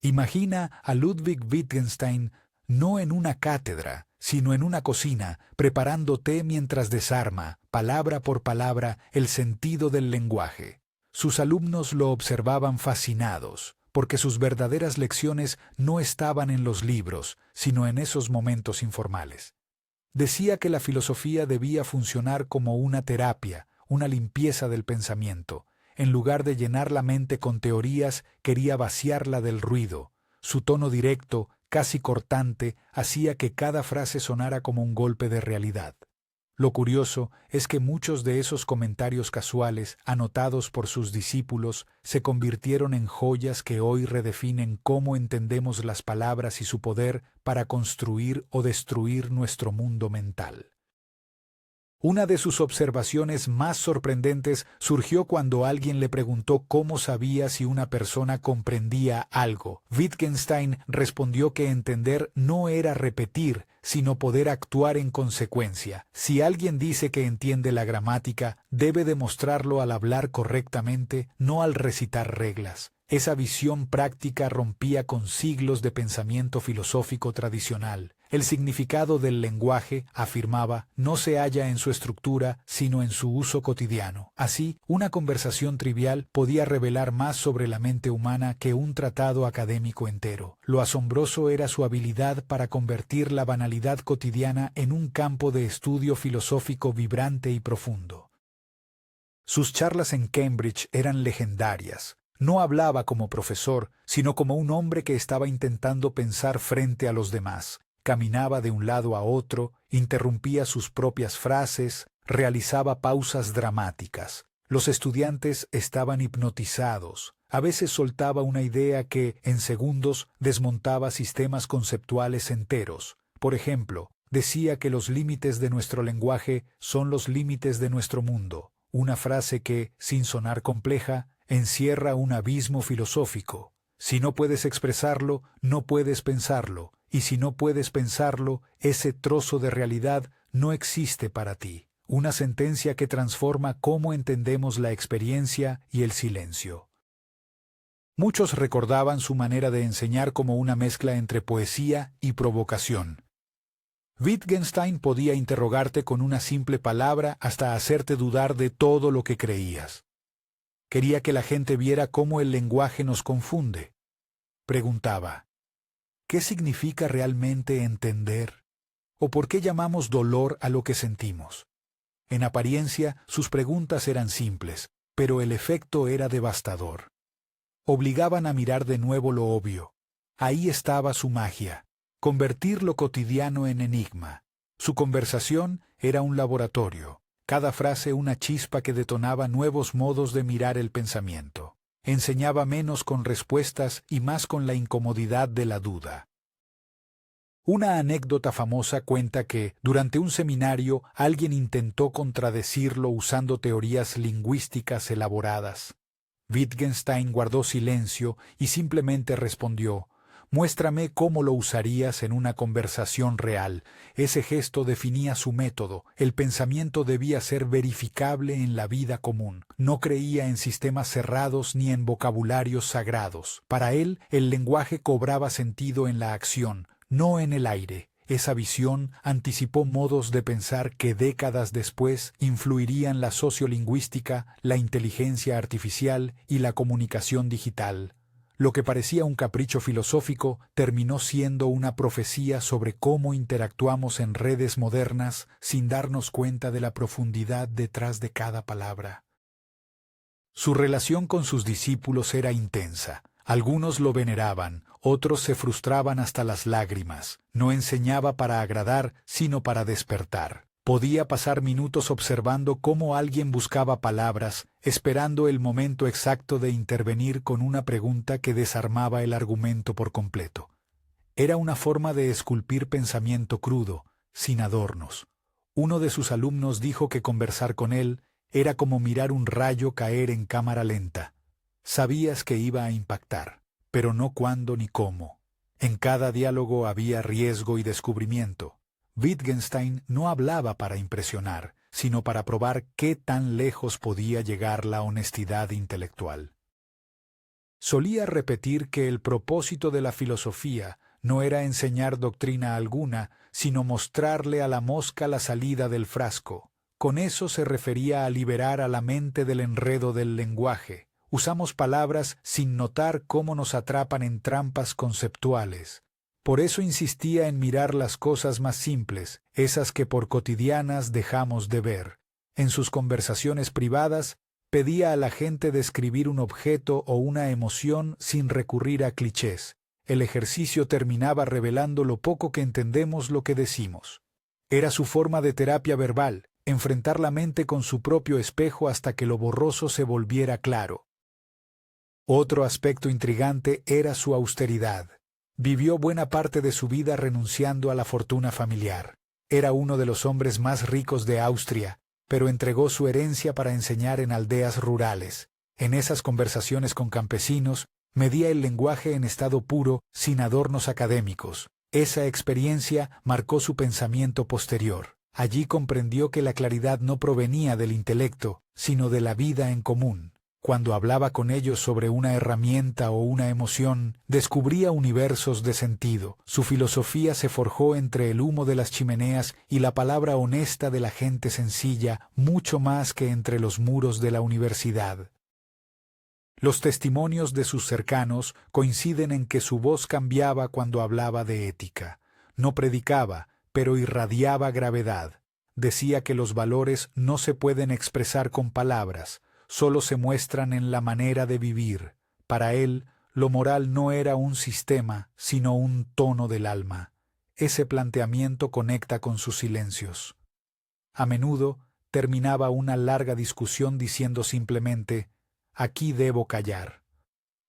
Imagina a Ludwig Wittgenstein no en una cátedra, sino en una cocina, preparando té mientras desarma, palabra por palabra, el sentido del lenguaje. Sus alumnos lo observaban fascinados, porque sus verdaderas lecciones no estaban en los libros, sino en esos momentos informales. Decía que la filosofía debía funcionar como una terapia, una limpieza del pensamiento. En lugar de llenar la mente con teorías, quería vaciarla del ruido. Su tono directo, casi cortante, hacía que cada frase sonara como un golpe de realidad. Lo curioso es que muchos de esos comentarios casuales, anotados por sus discípulos, se convirtieron en joyas que hoy redefinen cómo entendemos las palabras y su poder para construir o destruir nuestro mundo mental. Una de sus observaciones más sorprendentes surgió cuando alguien le preguntó cómo sabía si una persona comprendía algo. Wittgenstein respondió que entender no era repetir, sino poder actuar en consecuencia. Si alguien dice que entiende la gramática, debe demostrarlo al hablar correctamente, no al recitar reglas. Esa visión práctica rompía con siglos de pensamiento filosófico tradicional. El significado del lenguaje, afirmaba, no se halla en su estructura, sino en su uso cotidiano. Así, una conversación trivial podía revelar más sobre la mente humana que un tratado académico entero. Lo asombroso era su habilidad para convertir la banalidad cotidiana en un campo de estudio filosófico vibrante y profundo. Sus charlas en Cambridge eran legendarias. No hablaba como profesor, sino como un hombre que estaba intentando pensar frente a los demás. Caminaba de un lado a otro, interrumpía sus propias frases, realizaba pausas dramáticas. Los estudiantes estaban hipnotizados. A veces soltaba una idea que, en segundos, desmontaba sistemas conceptuales enteros. Por ejemplo, decía que los límites de nuestro lenguaje son los límites de nuestro mundo. Una frase que, sin sonar compleja, encierra un abismo filosófico. Si no puedes expresarlo, no puedes pensarlo. Y si no puedes pensarlo, ese trozo de realidad no existe para ti. Una sentencia que transforma cómo entendemos la experiencia y el silencio. Muchos recordaban su manera de enseñar como una mezcla entre poesía y provocación. Wittgenstein podía interrogarte con una simple palabra hasta hacerte dudar de todo lo que creías. Quería que la gente viera cómo el lenguaje nos confunde. Preguntaba, ¿qué significa realmente entender? ¿O por qué llamamos dolor a lo que sentimos? En apariencia, sus preguntas eran simples, pero el efecto era devastador. Obligaban a mirar de nuevo lo obvio. Ahí estaba su magia, convertir lo cotidiano en enigma. Su conversación era un laboratorio, cada frase una chispa que detonaba nuevos modos de mirar el pensamiento. Enseñaba menos con respuestas y más con la incomodidad de la duda. Una anécdota famosa cuenta que, durante un seminario, alguien intentó contradecirlo usando teorías lingüísticas elaboradas. Wittgenstein guardó silencio y simplemente respondió, «Muéstrame cómo lo usarías en una conversación real». Ese gesto definía su método. El pensamiento debía ser verificable en la vida común. No creía en sistemas cerrados ni en vocabularios sagrados. Para él, el lenguaje cobraba sentido en la acción, no en el aire. Esa visión anticipó modos de pensar que décadas después influirían la sociolingüística, la inteligencia artificial y la comunicación digital. Lo que parecía un capricho filosófico terminó siendo una profecía sobre cómo interactuamos en redes modernas sin darnos cuenta de la profundidad detrás de cada palabra. Su relación con sus discípulos era intensa. Algunos lo veneraban, otros se frustraban hasta las lágrimas. No enseñaba para agradar, sino para despertar. Podía pasar minutos observando cómo alguien buscaba palabras, esperando el momento exacto de intervenir con una pregunta que desarmaba el argumento por completo. Era una forma de esculpir pensamiento crudo, sin adornos. Uno de sus alumnos dijo que conversar con él era como mirar un rayo caer en cámara lenta. Sabías que iba a impactar, pero no cuándo ni cómo. En cada diálogo había riesgo y descubrimiento. Wittgenstein no hablaba para impresionar, sino para probar qué tan lejos podía llegar la honestidad intelectual. Solía repetir que el propósito de la filosofía no era enseñar doctrina alguna, sino mostrarle a la mosca la salida del frasco. Con eso se refería a liberar a la mente del enredo del lenguaje. Usamos palabras sin notar cómo nos atrapan en trampas conceptuales. Por eso insistía en mirar las cosas más simples, esas que por cotidianas dejamos de ver. En sus conversaciones privadas, pedía a la gente describir un objeto o una emoción sin recurrir a clichés. El ejercicio terminaba revelando lo poco que entendemos lo que decimos. Era su forma de terapia verbal, enfrentar la mente con su propio espejo hasta que lo borroso se volviera claro. Otro aspecto intrigante era su austeridad. Vivió buena parte de su vida renunciando a la fortuna familiar. Era uno de los hombres más ricos de Austria, pero entregó su herencia para enseñar en aldeas rurales. En esas conversaciones con campesinos, medía el lenguaje en estado puro, sin adornos académicos. Esa experiencia marcó su pensamiento posterior. Allí comprendió que la claridad no provenía del intelecto, sino de la vida en común. Cuando hablaba con ellos sobre una herramienta o una emoción, descubría universos de sentido. Su filosofía se forjó entre el humo de las chimeneas y la palabra honesta de la gente sencilla, mucho más que entre los muros de la universidad. Los testimonios de sus cercanos coinciden en que su voz cambiaba cuando hablaba de ética. No predicaba, pero irradiaba gravedad. Decía que los valores no se pueden expresar con palabras, solo se muestran en la manera de vivir. Para él, lo moral no era un sistema, sino un tono del alma. Ese planteamiento conecta con sus silencios. A menudo terminaba una larga discusión diciendo simplemente: «Aquí debo callar».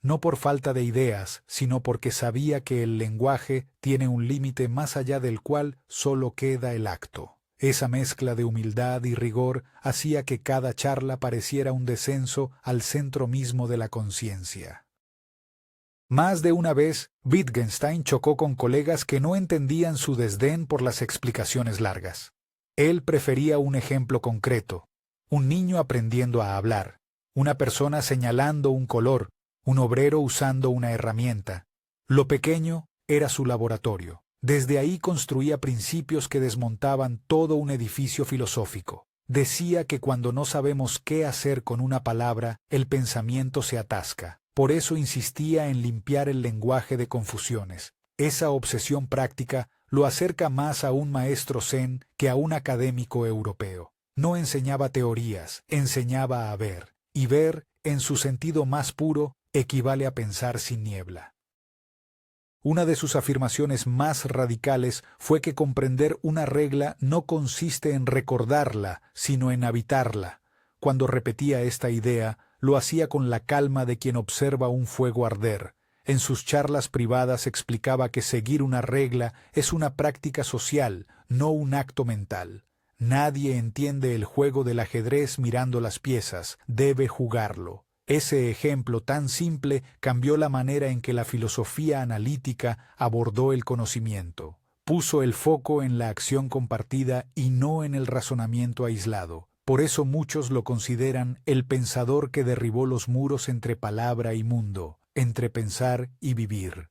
No por falta de ideas, sino porque sabía que el lenguaje tiene un límite más allá del cual solo queda el acto. Esa mezcla de humildad y rigor hacía que cada charla pareciera un descenso al centro mismo de la conciencia. Más de una vez, Wittgenstein chocó con colegas que no entendían su desdén por las explicaciones largas. Él prefería un ejemplo concreto: un niño aprendiendo a hablar, una persona señalando un color, un obrero usando una herramienta. Lo pequeño era su laboratorio. Desde ahí construía principios que desmontaban todo un edificio filosófico. Decía que cuando no sabemos qué hacer con una palabra, el pensamiento se atasca. Por eso insistía en limpiar el lenguaje de confusiones. Esa obsesión práctica lo acerca más a un maestro zen que a un académico europeo. No enseñaba teorías, enseñaba a ver. Y ver, en su sentido más puro, equivale a pensar sin niebla. Una de sus afirmaciones más radicales fue que comprender una regla no consiste en recordarla, sino en habitarla. Cuando repetía esta idea, lo hacía con la calma de quien observa un fuego arder. En sus charlas privadas explicaba que seguir una regla es una práctica social, no un acto mental. Nadie entiende el juego del ajedrez mirando las piezas, debe jugarlo. Ese ejemplo tan simple cambió la manera en que la filosofía analítica abordó el conocimiento. Puso el foco en la acción compartida y no en el razonamiento aislado. Por eso muchos lo consideran el pensador que derribó los muros entre palabra y mundo, entre pensar y vivir.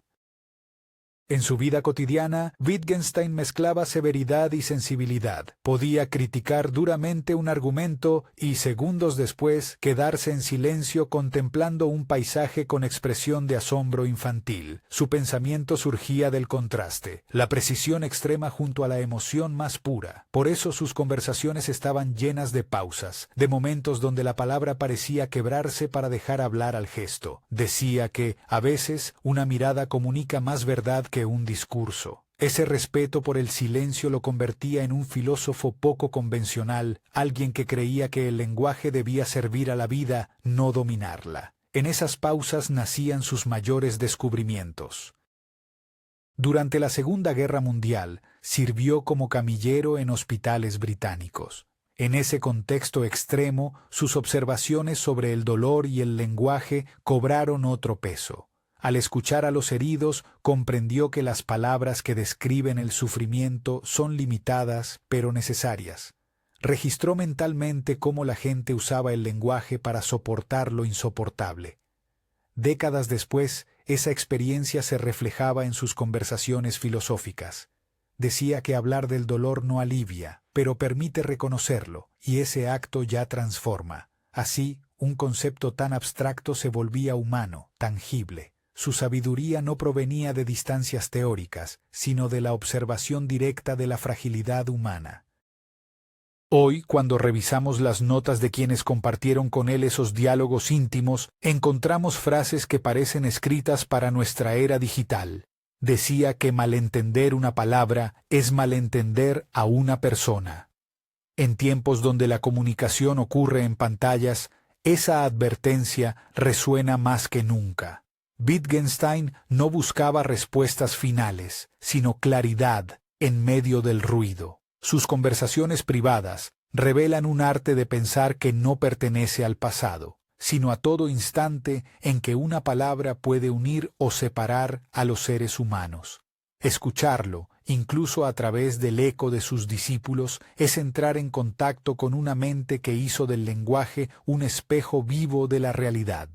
En su vida cotidiana, Wittgenstein mezclaba severidad y sensibilidad. Podía criticar duramente un argumento y, segundos después, quedarse en silencio contemplando un paisaje con expresión de asombro infantil. Su pensamiento surgía del contraste, la precisión extrema junto a la emoción más pura. Por eso sus conversaciones estaban llenas de pausas, de momentos donde la palabra parecía quebrarse para dejar hablar al gesto. Decía que, a veces, una mirada comunica más verdad que un discurso. Ese respeto por el silencio lo convertía en un filósofo poco convencional, alguien que creía que el lenguaje debía servir a la vida, no dominarla. En esas pausas nacían sus mayores descubrimientos. Durante la Segunda Guerra Mundial, sirvió como camillero en hospitales británicos. En ese contexto extremo, sus observaciones sobre el dolor y el lenguaje cobraron otro peso. Al escuchar a los heridos, comprendió que las palabras que describen el sufrimiento son limitadas, pero necesarias. Registró mentalmente cómo la gente usaba el lenguaje para soportar lo insoportable. Décadas después, esa experiencia se reflejaba en sus conversaciones filosóficas. Decía que hablar del dolor no alivia, pero permite reconocerlo, y ese acto ya transforma. Así, un concepto tan abstracto se volvía humano, tangible. Su sabiduría no provenía de distancias teóricas, sino de la observación directa de la fragilidad humana. Hoy, cuando revisamos las notas de quienes compartieron con él esos diálogos íntimos, encontramos frases que parecen escritas para nuestra era digital. Decía que malentender una palabra es malentender a una persona. En tiempos donde la comunicación ocurre en pantallas, esa advertencia resuena más que nunca. Wittgenstein no buscaba respuestas finales, sino claridad en medio del ruido. Sus conversaciones privadas revelan un arte de pensar que no pertenece al pasado, sino a todo instante en que una palabra puede unir o separar a los seres humanos. Escucharlo, incluso a través del eco de sus discípulos, es entrar en contacto con una mente que hizo del lenguaje un espejo vivo de la realidad.